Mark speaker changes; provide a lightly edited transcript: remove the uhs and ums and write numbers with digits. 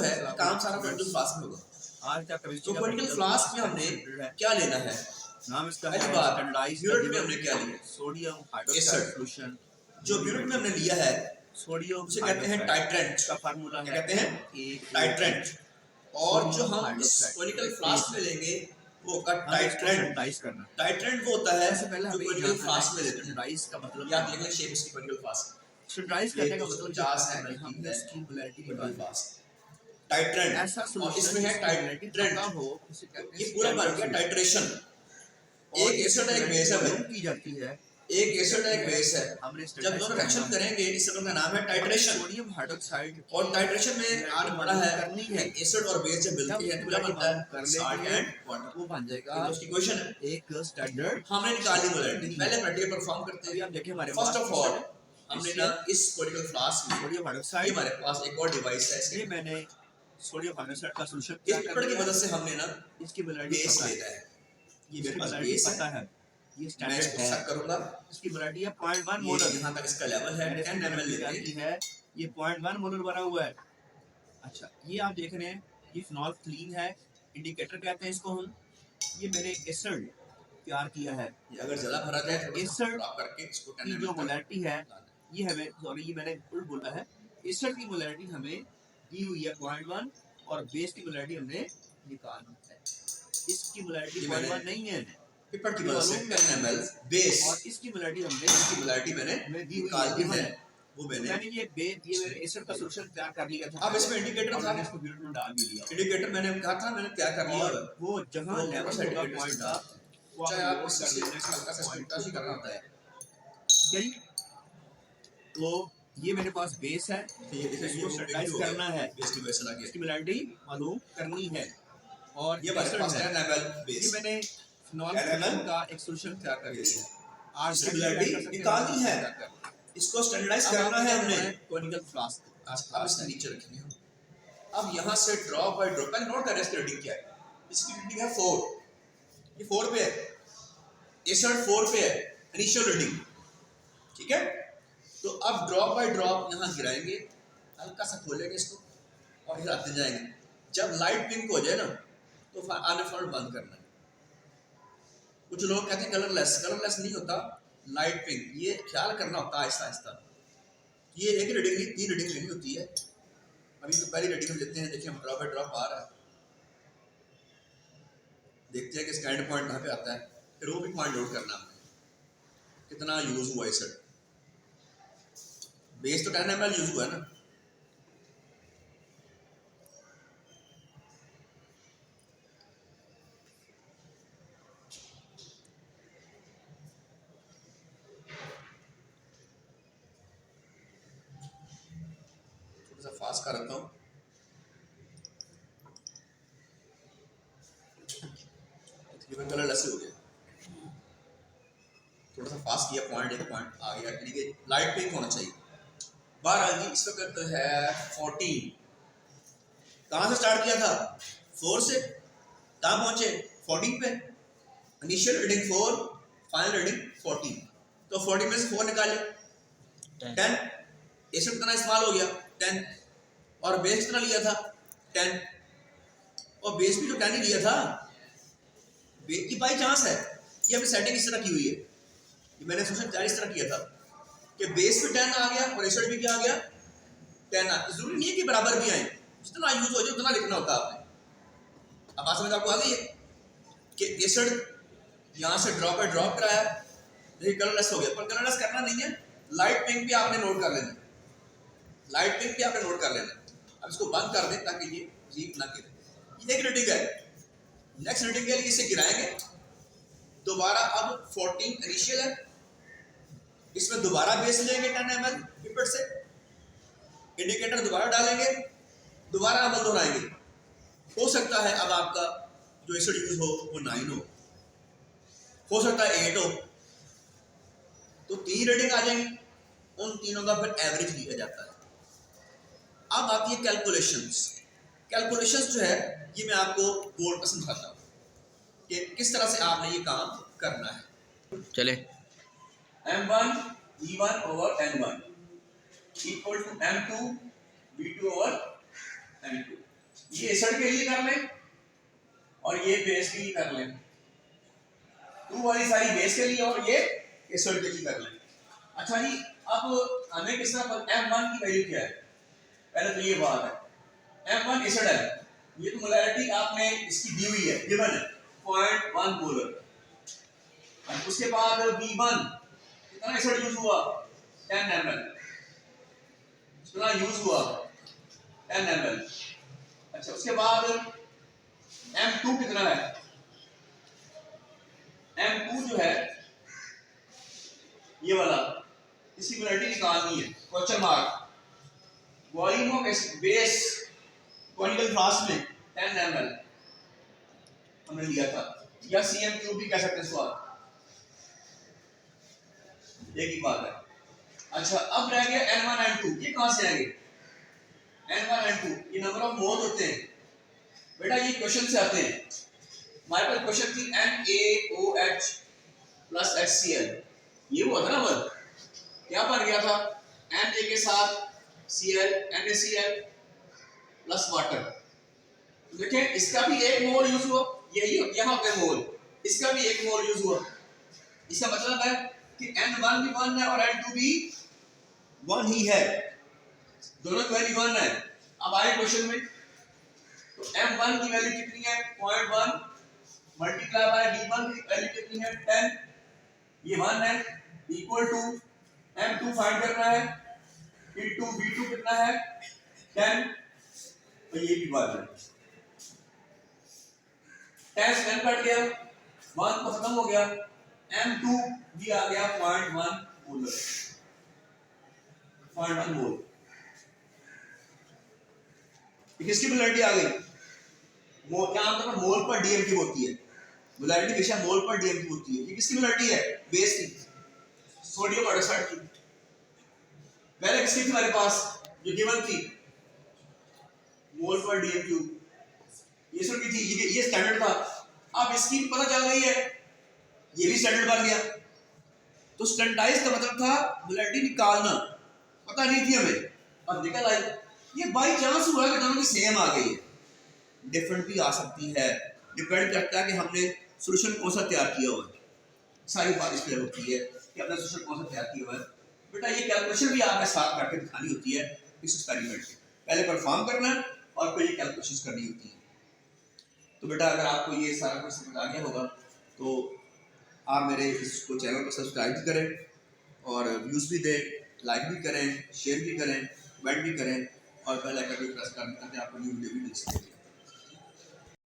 Speaker 1: है काम सारा क्वांटिकल फ्लास्क में होगा।
Speaker 2: आज का
Speaker 1: तो क्वांटिकल फ्लास्क में हमने क्या लेना है?
Speaker 2: नाम इसका
Speaker 1: पहली बात ब्यूरेट में हमने क्या लिया?
Speaker 2: Sodium hydroxide solution.
Speaker 1: जो ब्यूरेट में हमने लिया है
Speaker 2: सोडियम
Speaker 1: उसे कहते हैं टाइट्रेंट
Speaker 2: का फार्मूला है,
Speaker 1: कहते हैं टाइट्रेंट। और जो हम इस क्वांटिकल फ्लास्क में लेंगे वो का टाइट्रेंट
Speaker 2: करना।
Speaker 1: टाइट्रेंट वो होता है
Speaker 2: सबसे पहले
Speaker 1: जो क्वांटिकल फ्लास्क में लेते हैं।
Speaker 2: स्टैंडर्डाइज का मतलब
Speaker 1: याद रखिए शेप इसकी क्वांटिकल फ्लास्क
Speaker 2: स्टैंडर्डाइज करने का मतलब
Speaker 1: 50 ml
Speaker 2: हम
Speaker 1: की है
Speaker 2: इसकी मोलैरिटी
Speaker 1: क्वांटिकल फ्लास्क टाइट्रेंट।
Speaker 2: ऐसा
Speaker 1: और
Speaker 2: सॉल्यूशन
Speaker 1: इसमें है टाइट्रेंट
Speaker 2: हो, इसे कहते हैं
Speaker 1: ये पूरा बन गया टाइट्रेशन। एक एसिड है एक बेस है भाई,
Speaker 2: की जाती है।
Speaker 1: एक एसिड है एक बेस है,
Speaker 2: हमने
Speaker 1: जब दोनों रिएक्शन करेंगे इस का नाम है टाइट्रेशन।
Speaker 2: सोडियम हाइड्रोक्साइड
Speaker 1: और टाइट्रेशन में आज बड़ा है करनी है एसिड और बेस जब मिलती है तो क्या बनता है? Salt and water.
Speaker 2: वो बन जाएगा
Speaker 1: तो उसकी क्वेश्चन है
Speaker 2: एक स्टैंडर्ड।
Speaker 1: हमने निकाली मोलैरिटी। पहले प्रैक्टिकल परफॉर्म करते हैं।
Speaker 2: आप देखिए हमारे
Speaker 1: फर्स्ट ऑफ ऑल हमने ना इस क्वांटिकल फ्लास्क में
Speaker 2: सोडियम हाइड्रोक्साइड,
Speaker 1: हमारे पास एक और डिवाइस है इसके,
Speaker 2: ये मैंने सोडियम हाइड्रोक्साइड का सॉल्यूशन
Speaker 1: इस पेपर की मदद से हमने ना
Speaker 2: इसकी मोलैरिटी
Speaker 1: बेस लेना है। ये मेरे पास बेस
Speaker 2: पता है, ये
Speaker 1: मैं
Speaker 2: स्टैंडर्ड
Speaker 1: इसको
Speaker 2: है।
Speaker 1: शक करूंगा।
Speaker 2: इसकी मोलैरिटी है 0.1
Speaker 1: ये
Speaker 2: मोलर।
Speaker 1: यहाँ तक इसका लेवल है 10 ml लेते हैं।
Speaker 2: है ये 0.1 मोलर भरा हुआ है। अच्छा ये आप देख रहे हैं ये फिनॉल क्लीन है, इंडिकेटर कहते हैं इसको हम। ये मैंने एसिड तैयार किया है।
Speaker 1: ये अगर ज्यादा भरा जाए तो
Speaker 2: एसिड
Speaker 1: ड्रॉप करके इसको 10
Speaker 2: की
Speaker 1: ml
Speaker 2: जो मोलैरिटी है ये हमें, सॉरी ये मैंने उल्ट बोला है, एसिड की मोलैरिटी हमें दी हुई है 0.1 और बेस की मोलैरिटी हमने निकालनी है। इसकी मोलैरिटी 0.1 नहीं है,
Speaker 1: पेपर की मदद से 10 ml बेस
Speaker 2: और इसकी मोलैरिटी हमने
Speaker 1: इसकी मोलैरिटी मैंने निकाल दी है। वो मैंने
Speaker 2: ये मैंने एसिड का सॉल्यूशन तैयार कर लिया था।
Speaker 1: अब इसमें इंडिकेटर था,
Speaker 2: इसको ब्यूरेट में डाल भी दिया।
Speaker 1: इंडिकेटर मैंने कहा था मैंने तैयार कर लिया है।
Speaker 2: वो जहां
Speaker 1: तो
Speaker 2: लेवल
Speaker 1: सर्टिफिकेट
Speaker 2: पॉइंट था वो
Speaker 1: चाहे
Speaker 2: आप
Speaker 1: आप
Speaker 2: कर
Speaker 1: इससे
Speaker 2: लेना
Speaker 1: हल्का सा स्पिरिटाश ही करना होता है।
Speaker 2: सही। तो ये मेरे पास बेस है,
Speaker 1: ये देखिए
Speaker 2: इसको स्टैंडर्डाइज करना है,
Speaker 1: बेस की बेस लगा
Speaker 2: इसकी मोलैरिटी मालूम करनी है। और
Speaker 1: ये हमारे पास 10 ml बेस,
Speaker 2: ये मैंने फिनॉल का एक सॉल्यूशन तैयार कर लिया है। आज
Speaker 1: इसकी मोलैरिटी निकालनी है, इसको स्टैंडर्डाइज करना है हमने
Speaker 2: क्वांटिकल फ्लास्क।
Speaker 1: अब इसके नीचे रखेंगे हम। अब यहाँ से ड्रॉप बाय ड्रॉप पहले नोट करें इसकी रीडिंग क्या है। इसकी रीडिंग है 4, ये 4 पे है, एसिड 4 पे है इनिशियल रीडिंग, ठीक है। तो अब ड्रॉप बाय ड्रॉप यहाँ गिराएंगे, हल्का सा खोलेंगे इसको और हिलाते जाएंगे। जब लाइट पिंक हो जाए ना तो आने फॉर्म बंद करना है। कुछ लोग कहते हैं कलरलेस नहीं होता, लाइट पिंक, ये ख्याल करना होता है आहिस्ता आहिस्ता। ये एक रीडिंग नहीं 3 रीडिंग लेनी होती है। अभी तो पहली रीडिंग हम लेते हैं, देखिए हम ड्रॉप बाय ड्रॉप आ रहा है, देखते हैं कि इसका एंड पॉइंट कहाँ पे आता है, फिर वो भी पॉइंट नोट करना है कितना यूज हुआ एसिड। बेस तो 10 ml यूज हुआ है ना। थोड़ा सा फास्ट कर रखता हूँ, तकरीबन कलर लस्सी हो गया। थोड़ा सा फास्ट किया, एक पॉइंट आ गया, ठीक है। लाइट पिंक होना चाहिए। बहरहाल जी इस वक्त है 14। कहाँ से स्टार्ट किया था? 4 से। कहाँ पहुंचे? 14 पे। Initial reading 4, final reading 14। तो 14 में से 4 निकाले 10। एसिड कितना इस्तेमाल हो गया? 10। और बेस कितना लिया था? 10। और बेस भी तो 10 ही लिया था। बेस की बाई चांस है, ये अपनी सेटिंग इस तरह की हुई है, ये मैंने सोचा इस तरह किया था कि बेस पे 10 आ गया और एसिड भी क्या आ गया? 10 आ। जरूरी नहीं है कि बराबर भी आए, जितना यूज हो जाए उतना लिखना होता है आपने। अब बात समझ आपको आ गई है कि एसिड यहाँ से ड्रॉप बाय ड्रॉप कराया, देखिए कलरलेस हो गया, पर कलरलेस करना नहीं है। लाइट पिंक भी आपने नोट कर लेना, लाइट पिंक भी आपने नोट कर लेना। अब इसको बंद कर दें ताकि ये लीक ना गिरे। ये एक रीडिंग है। नेक्स्ट रीडिंग के लिए इसे गिराएंगे दोबारा। अब 14 इनिशियल है, इसमें दोबारा बेस लेंगे 10 ml पिपेट से, इंडिकेटर दोबारा डालेंगे, दोबारा अमल दोहराएंगे। हो सकता है अब आपका जो एसिड यूज हो वो 9 हो सकता है 8 हो, तो 3 रीडिंग आ जाएंगी, उन तीनों का फिर एवरेज लिया जाता है। अब आती है कैलकुलेशंस। कैलकुलेशंस जो है ये मैं आपको बोर्ड पर समझाता हूँ कि किस तरह से आपने ये काम करना है।
Speaker 2: चले
Speaker 1: M1 V1 over N1 equal to M2 V2 over M2। ये एसिड के लिए कर लें और ये बेस के लिए कर लें, टू वाली सारी बेस के लिए और ये एसिड के लिए कर लें। अच्छा जी, अब हमें किस तरह पर M1 की वैल्यू क्या है, पहले तो ये बात है M1 एसिड है, ये तो मोलैरिटी आपने इसकी दी हुई है, गिवन है 0.1 मोलर। और उसके बाद V1 कितना एसिड यूज हुआ 10 ml, कितना यूज हुआ 10 ml। अच्छा उसके बाद M2 कितना है, M2 जो है ये वाला, इसकी मोलैरिटी निकालनी है, question mark, volume of base conical flask में 10 ml हमने लिया था, या CM3 भी कह सकते हैं सवाल, एक ही बात है। अच्छा अब रह गया N1 N2, ये कहां से आएंगे, N1 N2 ये नंबर ऑफ मोल होते हैं बेटा, ये क्वेश्चन से आते हैं। हमारे पास क्वेश्चन थी NaOH प्लस HCl, ये वो था ना वर्क, क्या बन गया था Na के साथ Cl NaCl प्लस वाटर। देखें इसका भी एक मोल यूज हुआ, यही यहाँ पे मोल, इसका भी एक मोल यूज हुआ, इसका मतलब है कि N1 भी 1 है और N2 भी 1 ही है, दोनों की वैल्यू 1 है। अब आए क्वेश्चन में, तो M1 की वैल्यू कितनी है 0.1 मल्टीप्लाई बाय V1 की वैल्यू कितनी है 10, ये 1 है, इक्वल टू M2 फाइंड करना है इनटू V2 कितना है 10, तो ये भी बात है, 10 से 10 कट गया, 1 तो खत्म हो गया, M2 भी आ गया 0.1 मोलर, 0.1 मोल। किसकी मोलैरिटी आ गई, मोल क्या आमतौर पर मोल पर डीएम की होती है, मोलैरिटी हमेशा मोल पर डीएम की होती है। ये किसकी मोलैरिटी है, बेस की, सोडियम हाइड्रोक्साइड की। पहले किसकी थी हमारे पास जो गिवन थी, मोल पर डीएम क्यूब, ये सर की थी, ये स्टैंडर्ड था। अब इसकी पता चल गई है, ये भी स्टैंडर्ड बन गया। तो स्टैंडर्डाइज का मतलब था मोलैरिटी निकालना, पता नहीं थी हमें, अब निकल आई। ये बाई चांस हुआ कि दोनों की सेम आ गई है, डिफरेंट भी आ सकती है, डिपेंड करता है कि हमने सॉल्यूशन कौन सा तैयार किया हुआ है। सारी बात इस पर होती है कि अपना सॉल्यूशन कौन सा तैयार किया हुआ है। बेटा ये कैलकुलेशन भी आपने साथ करके दिखानी होती है इस एक्सपेरिमेंट में, पहले परफॉर्म करना है और फिर ये कैलकुलेशन करनी होती है। तो बेटा अगर आपको ये सारा कुछ समझ आ गया होगा तो आप मेरे इसको चैनल को सब्सक्राइब भी करें और व्यूज़ भी दें, लाइक भी करें, शेयर भी करें, कमेंट भी करें और बेल आइकन भी प्रेस करने ताकि आपको न्यू वीडियो भी मिल सके।